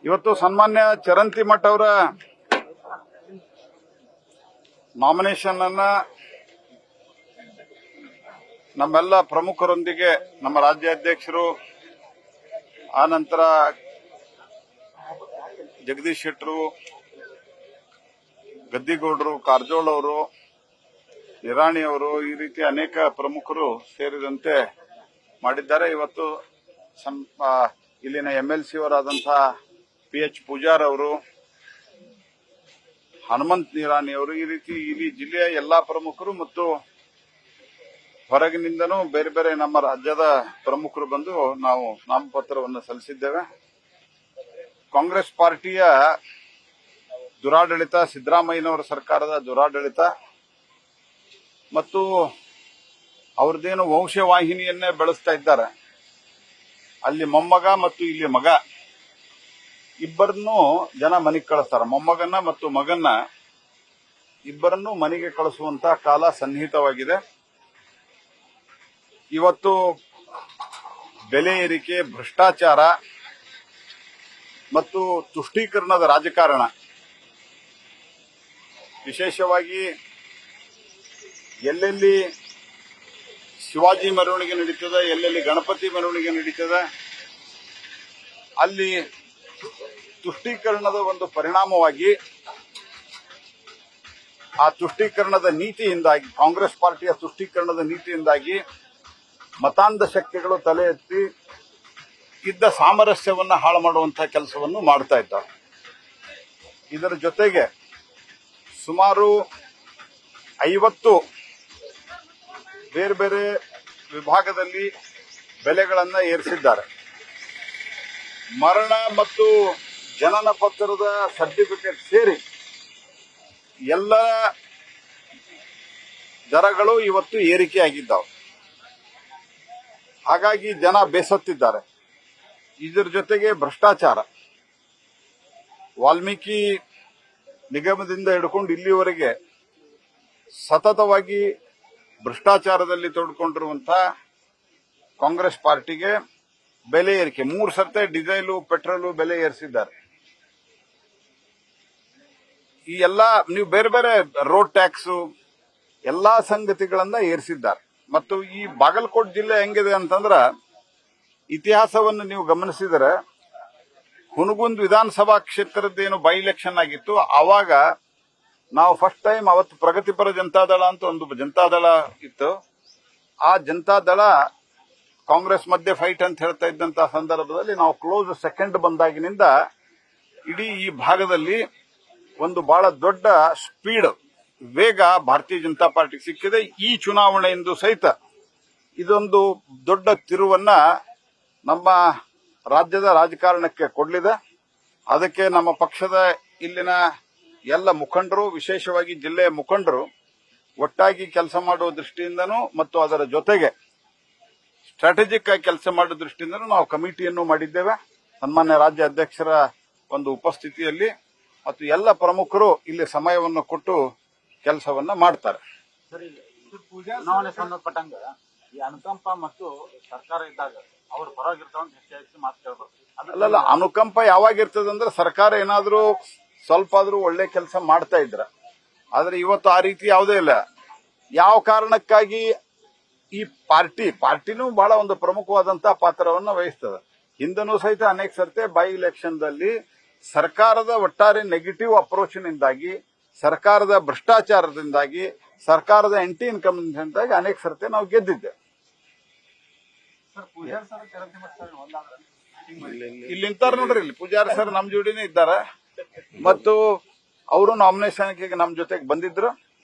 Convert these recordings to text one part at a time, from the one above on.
ಇವತ್ತು ಸನ್ಮಾನ್ಯ ಚರಂತಿ ಮಠ್ ಅವರ ನಾಮಿನೇಷನ್ ಅನ್ನ ನಮ್ಮೆಲ್ಲ ಪ್ರಮುಖರೊಂದಿಗೆ ನಮ್ಮ ರಾಜ್ಯಾಧ್ಯಕ್ಷರು, ಆನಂತರ ಜಗದೀಶ್ ಶೆಟ್ಟರು, ಗದ್ದಿಗೌಡರು, ಕಾರಜೋಳ ಅವರು, ನಿರಾಣಿ ಅವರು, ಈ ರೀತಿ ಅನೇಕ ಪ್ರಮುಖರು ಸೇರಿದಂತೆ ಮಾಡಿದ್ದಾರೆ. ಇವತ್ತು ಇಲ್ಲಿನ MLC ಅವರಾದಂತಹ PH ಪೂಜಾರ್ ಅವರು, ಹನುಮಂತ್ ನಿರಾಣಿ ಅವರು, ಈ ರೀತಿ ಇಲ್ಲಿ ಜಿಲ್ಲೆಯ ಎಲ್ಲಾ ಪ್ರಮುಖರು ಮತ್ತು ಹೊರಗಿನಿಂದನೂ ಬೇರೆ ಬೇರೆ ನಮ್ಮ ರಾಜ್ಯದ ಪ್ರಮುಖರು ಬಂದು ನಾವು ನಾಮಪತ್ರವನ್ನು ಸಲ್ಲಿಸಿದ್ದೇವೆ. ಕಾಂಗ್ರೆಸ್ ಪಾರ್ಟಿಯ ದುರಾಡಳಿತ, ಸಿದ್ದರಾಮಯ್ಯನವರ ಸರ್ಕಾರದ ದುರಾಡಳಿತ ಮತ್ತು ಅವ್ರದ್ದೇನು ವಂಶವಾಹಿನಿಯನ್ನೇ ಬೆಳೆಸ್ತಾ ಇದ್ದಾರೆ. ಅಲ್ಲಿ ಮೊಮ್ಮಗ ಮತ್ತು ಇಲ್ಲಿ ಮಗ ಇಬ್ಬರನ್ನೂ ಜನ ಮನೆಗೆ ಕಳಿಸ್ತಾರೆ. ಮೊಮ್ಮಗನ್ನ ಮತ್ತು ಮಗನ್ನ ಇಬ್ಬರನ್ನೂ ಮನೆಗೆ ಕಳಿಸುವಂತ ಕಾಲ ಸನ್ನಿಹಿತವಾಗಿದೆ. ಇವತ್ತು ಬೆಲೆ ಏರಿಕೆ, ಭ್ರಷ್ಟಾಚಾರ ಮತ್ತು ತುಷ್ಟೀಕರಣದ ರಾಜಕಾರಣ, ವಿಶೇಷವಾಗಿ ಎಲ್ಲೆಲ್ಲಿ ಶಿವಾಜಿ ಮೆರವಣಿಗೆ ನಡೀತದೆ, ಎಲ್ಲೆಲ್ಲಿ ಗಣಪತಿ ಮೆರವಣಿಗೆ ನಡೀತದೆ, ಅಲ್ಲಿ ತುಷ್ಟೀಕರಣದ ಒಂದು ಪರಿಣಾಮವಾಗಿ, ಆ ತುಷ್ಟೀಕರಣದ ನೀತಿಯಿಂದಾಗಿ, ಕಾಂಗ್ರೆಸ್ ಪಾರ್ಟಿಯ ತುಷ್ಟೀಕರಣದ ನೀತಿಯಿಂದಾಗಿ ಮತಾಂಧ ಶಕ್ತಿಗಳು ತಲೆ ಎತ್ತಿ ಇದ್ದ ಸಾಮರಸ್ಯವನ್ನು ಹಾಳು ಮಾಡುವಂತಹ ಕೆಲಸವನ್ನು ಮಾಡ್ತಾ ಇದ್ದಾರೆ. ಇದರ ಜೊತೆಗೆ ಸುಮಾರು 50 ಬೇರೆ ಬೇರೆ ವಿಭಾಗದಲ್ಲಿ ಬೆಲೆಗಳನ್ನು ಏರಿಸಿದ್ದಾರೆ. ಮರಣ ಮತ್ತು ಜನನ ಪತ್ರದ ಸರ್ಟಿಫಿಕೇಟ್ ಸೇರಿ ಎಲ್ಲ ದರಗಳು ಇವತ್ತು ಏರಿಕೆಯಾಗಿದ್ದಾವೆ. ಹಾಗಾಗಿ ಜನ ಬೇಸತ್ತಿದ್ದಾರೆ. ಇದರ ಜೊತೆಗೆ ಭ್ರಷ್ಟಾಚಾರ, ವಾಲ್ಮೀಕಿ ನಿಗಮದಿಂದ ಹಿಡ್ಕೊಂಡು ಇಲ್ಲಿವರೆಗೆ ಸತತವಾಗಿ ಭ್ರಷ್ಟಾಚಾರದಲ್ಲಿ ತೊಡಕೊಂಡಿರುವಂತಹ ಕಾಂಗ್ರೆಸ್ ಪಾರ್ಟಿಗೆ ಬೆಲೆ ಏರಿಕೆ, 3 ಸರ್ತಿ ಡೀಸೆಲ್ ಪೆಟ್ರೋಲ್ ಬೆಲೆ ಏರಿಸಿದ್ದಾರೆ. ಈ ಎಲ್ಲ ನೀವು ಬೇರೆ ಬೇರೆ ರೋಡ್ ಟ್ಯಾಕ್ಸ್ ಎಲ್ಲಾ ಸಂಗತಿಗಳನ್ನ ಏರಿಸಿದ್ದಾರೆ. ಮತ್ತು ಈ ಬಾಗಲಕೋಟೆ ಜಿಲ್ಲೆ ಹೆಂಗಿದೆ ಅಂತಂದ್ರ, ಇತಿಹಾಸವನ್ನು ನೀವು ಗಮನಿಸಿದರೆ ಹುನಗುಂದ್ ವಿಧಾನಸಭಾ ಕ್ಷೇತ್ರದ್ದೇನು ಬೈ ಎಲೆಕ್ಷನ್ ಆಗಿತ್ತು, ಆವಾಗ ನಾವು ಫಸ್ಟ್ ಟೈಮ್ ಅವತ್ತು ಪ್ರಗತಿಪರ ಜನತಾದಳ ಅಂತ ಒಂದು ಜನತಾದಳ ಇತ್ತು. ಆ ಜನತಾದಳ ಕಾಂಗ್ರೆಸ್ ಮಧ್ಯೆ ಫೈಟ್ ಅಂತ ಹೇಳ್ತಾ ಇದ್ದಂತಹ ಸಂದರ್ಭದಲ್ಲಿ ನಾವು ಕ್ಲೋಸ್ ಸೆಕೆಂಡ್ ಬಂದಾಗಿನಿಂದ ಇಡೀ ಈ ಭಾಗದಲ್ಲಿ ಒಂದು ಬಹಳ ದೊಡ್ಡ ಸ್ಪೀಡ್, ವೇಗ ಭಾರತೀಯ ಜನತಾ ಪಾರ್ಟಿಗೆ ಸಿಕ್ಕಿದೆ. ಈ ಚುನಾವಣೆಯಿಂದ ಸಹಿತ ಇದೊಂದು ದೊಡ್ಡ ತಿರುವನ್ನ ನಮ್ಮ ರಾಜ್ಯದ ರಾಜಕಾರಣಕ್ಕೆ ಕೊಡಲಿದೆ. ಅದಕ್ಕೆ ನಮ್ಮ ಪಕ್ಷದ ಇಲ್ಲಿನ ಎಲ್ಲ ಮುಖಂಡರು, ವಿಶೇಷವಾಗಿ ಜಿಲ್ಲೆಯ ಮುಖಂಡರು ಒಟ್ಟಾಗಿ ಕೆಲಸ ಮಾಡುವ ದೃಷ್ಟಿಯಿಂದನೂ ಮತ್ತು ಅದರ ಜೊತೆಗೆ ಸ್ಟ್ರಾಟಜಿಕ್ ಆಗಿ ಕೆಲಸ ಮಾಡುವ ದೃಷ್ಟಿಯಿಂದನೂ ನಾವು ಕಮಿಟಿಯನ್ನು ಮಾಡಿದ್ದೇವೆ. ಸನ್ಮಾನ್ಯ ರಾಜ್ಯ ಅಧ್ಯಕ್ಷರ ಒಂದು ಉಪಸ್ಥಿತಿಯಲ್ಲಿ ಮತ್ತು ಎಲ್ಲ ಪ್ರಮುಖರು ಇಲ್ಲಿ ಸಮಯವನ್ನು ಕೊಟ್ಟು ಕೆಲಸವನ್ನ ಮಾಡ್ತಾರೆ. ಚುನಾವಣೆ ಸಂಬಂಧಪಟ್ಟಂಗ ಈ ಅನುಕಂಪ ಮತ್ತು ಸರ್ಕಾರ ಇದ್ದಾಗ ಅವ್ರ ಪರವಾಗಿರ್ತಾವ ಹೆಚ್ಚಾಗಿ ಮಾತು ಕೇಳಬಾರ್ದು. ಅಲ್ಲಲ್ಲ, ಅನುಕಂಪ ಯಾವಾಗಿರ್ತದೆ ಅಂದ್ರೆ ಸರ್ಕಾರ ಏನಾದ್ರೂ ಸ್ವಲ್ಪ ಆದ್ರೂ ಒಳ್ಳೆ ಕೆಲಸ ಮಾಡ್ತಾ ಇದ್ರ. ಆದ್ರೆ ಇವತ್ತು ಆ ರೀತಿ ಯಾವುದೇ ಇಲ್ಲ. ಯಾವ ಕಾರಣಕ್ಕಾಗಿ ಈ ಪಾರ್ಟಿನೂ ಬಹಳ ಒಂದು ಪ್ರಮುಖವಾದಂತಹ ಪಾತ್ರವನ್ನು ವಹಿಸ್ತದೆ. ಹಿಂದನೂ ಸಹಿತ ಅನೇಕ ಸರ್ತೆ ಬೈ ಎಲೆಕ್ಷನ್ದಲ್ಲಿ ಸರ್ಕಾರದ ಒಟ್ಟಾರೆ ನೆಗೆಟಿವ್ ಅಪ್ರೋಚ್ನಿಂದಾಗಿ, ಸರ್ಕಾರದ ಭ್ರಷ್ಟಾಚಾರದಿಂದಾಗಿ, ಸರ್ಕಾರದ ಆಂಟಿ ಇನ್ಕಮ್ನಿಂದಾಗಿ ಅನೇಕ ಸರ್ತೆ ನಾವು ಗೆದ್ದಿದ್ದೆ. ಇಲ್ಲಿ ನಿಂತಾರ ನೋಡ್ರಿ, ಇಲ್ಲಿ ಪೂಜಾರಿ ಸರ್ ನಮ್ ಜೋಡಿನೇ ಇದ್ದಾರೆ ಮತ್ತು ಅವರು ನಾಮಿನೇಷನ್ಗೆ ನಮ್ ಜೊತೆಗೆ ಬಂದಿದ್ರು.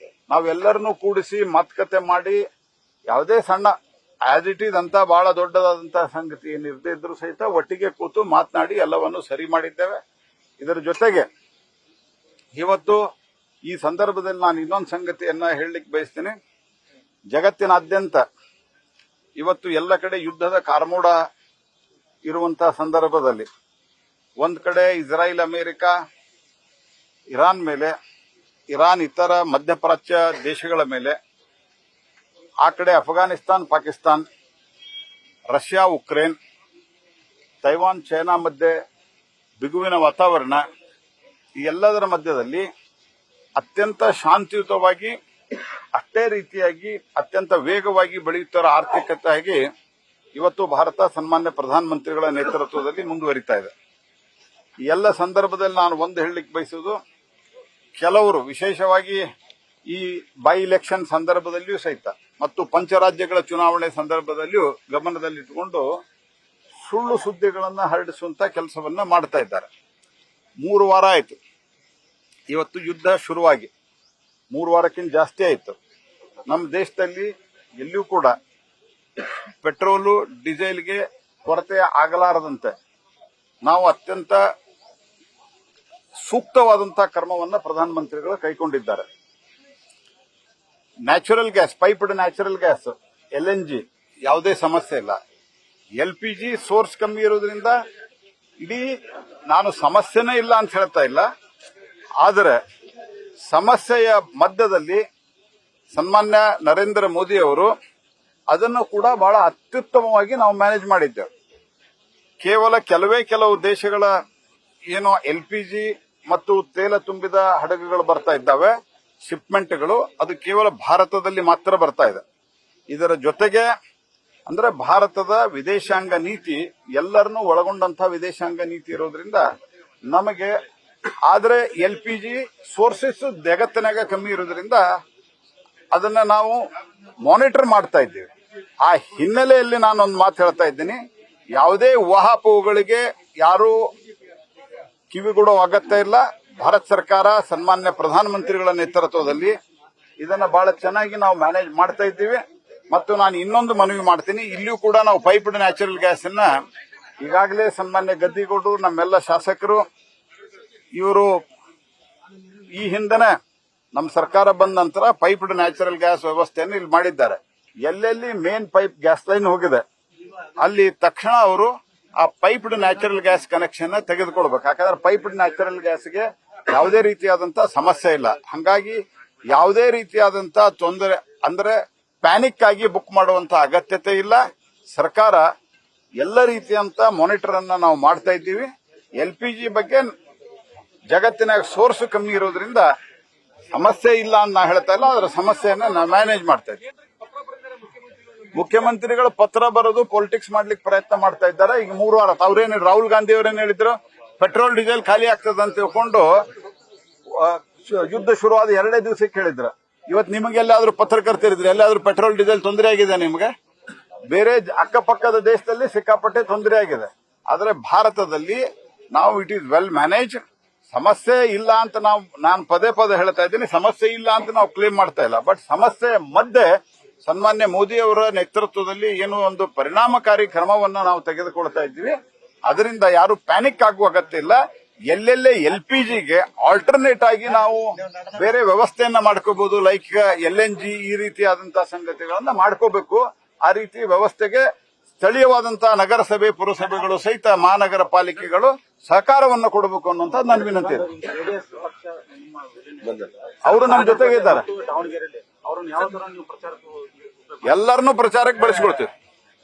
ನಾವೆಲ್ಲರನ್ನೂ ಕೂಡಿಸಿ ಮಾತುಕತೆ ಮಾಡಿ ಯಾವುದೇ ಸಣ್ಣ ಆಸ್ ಇಟ್ ಈಸ್ ಅಂತ ಬಹಳ ದೊಡ್ಡದಾದಂತಹ ಸಂಗತಿ ಏನಿರದೇ ಇದ್ರು ಸಹಿತ ಒಟ್ಟಿಗೆ ಕೂತು ಮಾತನಾಡಿ ಎಲ್ಲವನ್ನು ಸರಿ ಮಾಡಿದ್ದೇವೆ. ಇದರ ಜೊತೆಗೆ ಇವತ್ತು ಈ ಸಂದರ್ಭದಲ್ಲಿ ನಾನು ಇನ್ನೊಂದು ಸಂಗತಿಯನ್ನ ಹೇಳಲಿಕ್ಕೆ ಬಯಸ್ತೇನೆ. ಜಗತ್ತಿನಾದ್ಯಂತ ಇವತ್ತು ಎಲ್ಲ ಕಡೆ ಯುದ್ಧದ ಕಾರ್ಮೋಡ ಇರುವಂತಹ ಸಂದರ್ಭದಲ್ಲಿ ಒಂದ್ ಕಡೆ ಇಸ್ರಾಯೇಲ್, ಅಮೆರಿಕ, ಇರಾನ್ ಮೇಲೆ, ಇರಾನ್ ಇತರ ಮಧ್ಯಪ್ರಾಚ್ಯ ದೇಶಗಳ ಮೇಲೆ, ಆ ಕಡೆ Afghanistan, Pakistan, Russia, Ukraine, Taiwan, China ಮಧ್ಯೆ ಬಿಗುವಿನ ವಾತಾವರಣ ಈ ಎಲ್ಲದರ ಮಧ್ಯದಲ್ಲಿ ಅತ್ಯಂತ ಶಾಂತಿಯುತವಾಗಿ ಅಷ್ಟೇ ರೀತಿಯಾಗಿ ಅತ್ಯಂತ ವೇಗವಾಗಿ ಬೆಳೆಯುತ್ತಿರುವ ಆರ್ಥಿಕತೆಯಾಗಿ ಇವತ್ತು ಭಾರತ ಸನ್ಮಾನ್ಯ ಪ್ರಧಾನಮಂತ್ರಿಗಳ ನೇತೃತ್ವದಲ್ಲಿ ಮುಂದುವರಿತಾ ಇದೆ. ಈ ಎಲ್ಲ ಸಂದರ್ಭದಲ್ಲಿ ನಾನು ಒಂದು ಹೇಳಲಿಕ್ಕೆ ಬಯಸುವುದು, ಕೆಲವರು ವಿಶೇಷವಾಗಿ ಈ ಬೈ ಇಲೆಕ್ಷನ್ ಸಂದರ್ಭದಲ್ಲಿಯೂ ಸಹಿತ ಮತ್ತು ಪಂಚರಾಜ್ಯಗಳ ಚುನಾವಣೆ ಸಂದರ್ಭದಲ್ಲಿಯೂ ಗಮನದಲ್ಲಿಟ್ಟುಕೊಂಡು ಸುಳ್ಳು ಸುದ್ದಿಗಳನ್ನ ಹರಡಿಸುವಂತ ಕೆಲಸವನ್ನ ಮಾಡ್ತಾ ಇದ್ದಾರೆ. 3 ವಾರ ಆಯಿತು ಇವತ್ತು ಯುದ್ಧ ಶುರುವಾಗಿ, 3 ವಾರಕ್ಕಿಂತ ಜಾಸ್ತಿ ಆಯಿತು. ನಮ್ಮ ದೇಶದಲ್ಲಿ ಎಲ್ಲಿಯೂ ಕೂಡ ಪೆಟ್ರೋಲು ಡೀಸೆಲ್ಗೆ ಕೊರತೆ ಆಗಲಾರದಂತೆ ನಾವು ಅತ್ಯಂತ ಸೂಕ್ತವಾದಂತಹ ಕ್ರಮವನ್ನು ಪ್ರಧಾನಮಂತ್ರಿಗಳು ಕೈಗೊಂಡಿದ್ದಾರೆ. Natural gas, piped natural gas, LNG ಯಾವುದೇ ಸಮಸ್ಯೆ ಇಲ್ಲ. LPG ಸೋರ್ಸ್ ಕಮ್ಮಿ ಇರೋದ್ರಿಂದ ಇಡೀ ನಾನು ಸಮಸ್ಯೆನೇ ಇಲ್ಲ ಅಂತ ಹೇಳ್ತಾ ಇಲ್ಲ, ಆದರೆ ಸಮಸ್ಯೆಯ ಮಧ್ಯದಲ್ಲಿ ಸನ್ಮಾನ್ಯ ನರೇಂದ್ರ ಮೋದಿ ಅವರು ಅದನ್ನು ಕೂಡ ಬಹಳ ಅತ್ಯುತ್ತಮವಾಗಿ ನಾವು ಮ್ಯಾನೇಜ್ ಮಾಡಿದ್ದೇವೆ. ಕೇವಲ ಕೆಲವು ದೇಶಗಳ ಏನೋ LPG ಮತ್ತು ತೈಲ ತುಂಬಿದ ಹಡಗುಗಳು ಬರ್ತಾ ಇದ್ದಾವೆ, ಶಿಪ್ಮೆಂಟ್ಗಳು, ಅದು ಕೇವಲ ಭಾರತದಲ್ಲಿ ಮಾತ್ರ ಬರ್ತಾ ಇದೆ. ಇದರ ಜೊತೆಗೆ ಅಂದ್ರೆ ಭಾರತದ ವಿದೇಶಾಂಗ ನೀತಿ ಎಲ್ಲರನ್ನೂ ಒಳಗೊಂಡಂತಹ ವಿದೇಶಾಂಗ ನೀತಿ ಇರೋದ್ರಿಂದ ನಮಗೆ, ಆದ್ರೆ LPG ಸೋರ್ಸಸ್ ಜಗತ್ತಿನಾಗ ಕಮ್ಮಿ ಇರೋದ್ರಿಂದ ಅದನ್ನ ನಾವು ಮಾನಿಟರ್ ಮಾಡ್ತಾ ಇದ್ದೇವೆ. ಆ ಹಿನ್ನೆಲೆಯಲ್ಲಿ ನಾನೊಂದು ಮಾತು ಹೇಳ್ತಾ ಇದ್ದೀನಿ, ಯಾವುದೇ ಊಹಾಪೋಹಗಳಿಗೆ ಯಾರು ಕಿವಿಗೊಡೋ ಅಗತ್ಯ ಇಲ್ಲ. ಭಾರತ ಸರ್ಕಾರ ಸನ್ಮಾನ್ಯ ಪ್ರಧಾನಮಂತ್ರಿಗಳ ನೇತೃತ್ವದಲ್ಲಿ ಇದನ್ನ ಬಹಳ ಚೆನ್ನಾಗಿ ನಾವು ಮ್ಯಾನೇಜ್ ಮಾಡ್ತಾ ಇದ್ದೀವಿ. ಮತ್ತು ನಾನು ಇನ್ನೊಂದು ಮನವಿ ಮಾಡ್ತೀನಿ, ಇಲ್ಲಿಯೂ ಕೂಡ ನಾವು ಪೈಪ್ಡ್ ನ್ಯಾಚುರಲ್ ಗ್ಯಾಸ್ ಅನ್ನ ಈಗಾಗಲೇ ಸನ್ಮಾನ್ಯ ಗದ್ದಿಗೌಡರು, ನಮ್ಮೆಲ್ಲ ಶಾಸಕರು, ಇವರು ಈ ಹಿಂದೆನೆ ನಮ್ಮ ಸರ್ಕಾರ ಬಂದ ನಂತರ ಪೈಪ್ಡ್ ನ್ಯಾಚುರಲ್ ಗ್ಯಾಸ್ ವ್ಯವಸ್ಥೆಯನ್ನು ಇಲ್ಲಿ ಮಾಡಿದ್ದಾರೆ. ಎಲ್ಲೆಲ್ಲಿ ಮೇನ್ ಪೈಪ್ ಗ್ಯಾಸ್ ಲೈನ್ ಹೋಗಿದೆ ಅಲ್ಲಿ ತಕ್ಷಣ ಅವರು ಆ ಪೈಪ್ಡ್ ನ್ಯಾಚುರಲ್ ಗ್ಯಾಸ್ ಕನೆಕ್ಷನ್ ತೆಗೆದುಕೊಳ್ಬೇಕು. ಯಾಕಂದ್ರೆ ಪೈಪ್ಡ್ ನ್ಯಾಚುರಲ್ ಗ್ಯಾಸ್ಗೆ ಯಾವುದೇ ರೀತಿಯಾದಂತಹ ಸಮಸ್ಯೆ ಇಲ್ಲ. ಹಾಗಾಗಿ ಯಾವುದೇ ರೀತಿಯಾದಂತಹ ತೊಂದರೆ ಅಂದ್ರೆ ಪ್ಯಾನಿಕ್ ಆಗಿ ಬುಕ್ ಮಾಡುವಂತ ಅಗತ್ಯತೆ ಇಲ್ಲ. ಸರ್ಕಾರ ಎಲ್ಲ ರೀತಿಯಂತ ಮಾನಿಟರ್ ಅನ್ನ ನಾವು ಮಾಡ್ತಾ ಇದ್ದೀವಿ. LPG ಬಗ್ಗೆ ಜಗತ್ತಿನ ಸೋರ್ಸ್ ಕಮ್ಮಿ ಇರೋದ್ರಿಂದ ಸಮಸ್ಯೆ ಇಲ್ಲ ಅಂತ ನಾ ಹೇಳ್ತಾ ಇಲ್ಲ, ಅದರ ಸಮಸ್ಯೆಯನ್ನ ನಾವು ಮ್ಯಾನೇಜ್ ಮಾಡ್ತಾ ಇದ್ದೀವಿ. ಮುಖ್ಯಮಂತ್ರಿಗಳು ಪತ್ರ ಬರೋದು ಪೊಲಿಟಿಕ್ಸ್ ಮಾಡ್ಲಿಕ್ಕೆ ಪ್ರಯತ್ನ ಮಾಡ್ತಾ ಇದ್ದಾರೆ. ಈಗ 3 ವಾರ ಅವ್ರೇನು ರಾಹುಲ್ ಗಾಂಧಿ ಅವರೇನು ಹೇಳಿದ್ರು, ಪೆಟ್ರೋಲ್ ಡೀಸೆಲ್ ಖಾಲಿ ಆಗ್ತದೆ ಅಂತ ತಿಳ್ಕೊಂಡು ಯುದ್ಧ ಶುರುವಾದ 2 ದಿವಸಕ್ಕೆ ಹೇಳಿದ್ರು. ಇವತ್ತು ನಿಮಗೆಲ್ಲಾದ್ರೂ ಪತ್ರಕರ್ತರಿದ್ರೆ ಎಲ್ಲಾದ್ರೂ ಪೆಟ್ರೋಲ್ ಡೀಸೆಲ್ ತೊಂದರೆ ಆಗಿದೆ ನಿಮಗೆ? ಬೇರೆ ಅಕ್ಕಪಕ್ಕದ ದೇಶದಲ್ಲಿ ಸಿಕ್ಕಾಪಟ್ಟೆ ತೊಂದರೆ ಆಗಿದೆ. ಆದರೆ ಭಾರತದಲ್ಲಿ ನಾವು ಇಟ್ ಈಸ್ ವೆಲ್ ಮ್ಯಾನೇಜ್. ಸಮಸ್ಯೆ ಇಲ್ಲ ಅಂತ ನಾನು ಪದೇ ಹೇಳ್ತಾ ಇದ್ದೀನಿ, ಸಮಸ್ಯೆ ಇಲ್ಲ ಅಂತ ನಾವು ಕ್ಲೇಮ್ ಮಾಡ್ತಾ ಇಲ್ಲ. ಬಟ್ ಸಮಸ್ಯೆ ಮಧ್ಯೆ ಸನ್ಮಾನ್ಯ ಮೋದಿ ಅವರ ನೇತೃತ್ವದಲ್ಲಿ ಏನು ಒಂದು ಪರಿಣಾಮಕಾರಿ ಕ್ರಮವನ್ನ ನಾವು ತೆಗೆದುಕೊಳ್ತಾ ಇದ್ದೀವಿ. ಅದರಿಂದ ಯಾರು ಪ್ಯಾನಿಕ್ ಆಗುವ ಅಗತ್ಯ ಇಲ್ಲ. ಎಲ್ಲೆಲ್ಲೇ LPGಗೆ ಆಲ್ಟರ್ನೇಟ್ ಆಗಿ ನಾವು ಬೇರೆ ವ್ಯವಸ್ಥೆಯನ್ನ ಮಾಡ್ಕೋಬಹುದು, ಲೈಕ್ LNG ಈ ರೀತಿಯಾದಂತಹ ಸಂಗತಿಗಳನ್ನ ಮಾಡ್ಕೋಬೇಕು. ಆ ರೀತಿ ವ್ಯವಸ್ಥೆಗೆ ಸ್ಥಳೀಯವಾದಂತಹ ನಗರಸಭೆ, ಪುರಸಭೆಗಳು ಸಹಿತ ಮಹಾನಗರ ಪಾಲಿಕೆಗಳು ಸಹಕಾರವನ್ನು ಕೊಡಬೇಕು ಅನ್ನುವಂತ ನನ್ನ ವಿನಂತಿ ಇದೆ. ಅವರು ನಮ್ಮ ಜೊತೆಗೆ ಇದ್ದಾರೆ, ಎಲ್ಲರನ್ನೂ ಪ್ರಚಾರಕ್ಕೆ ಬಳಸಿಕೊಳ್ತೀವಿ.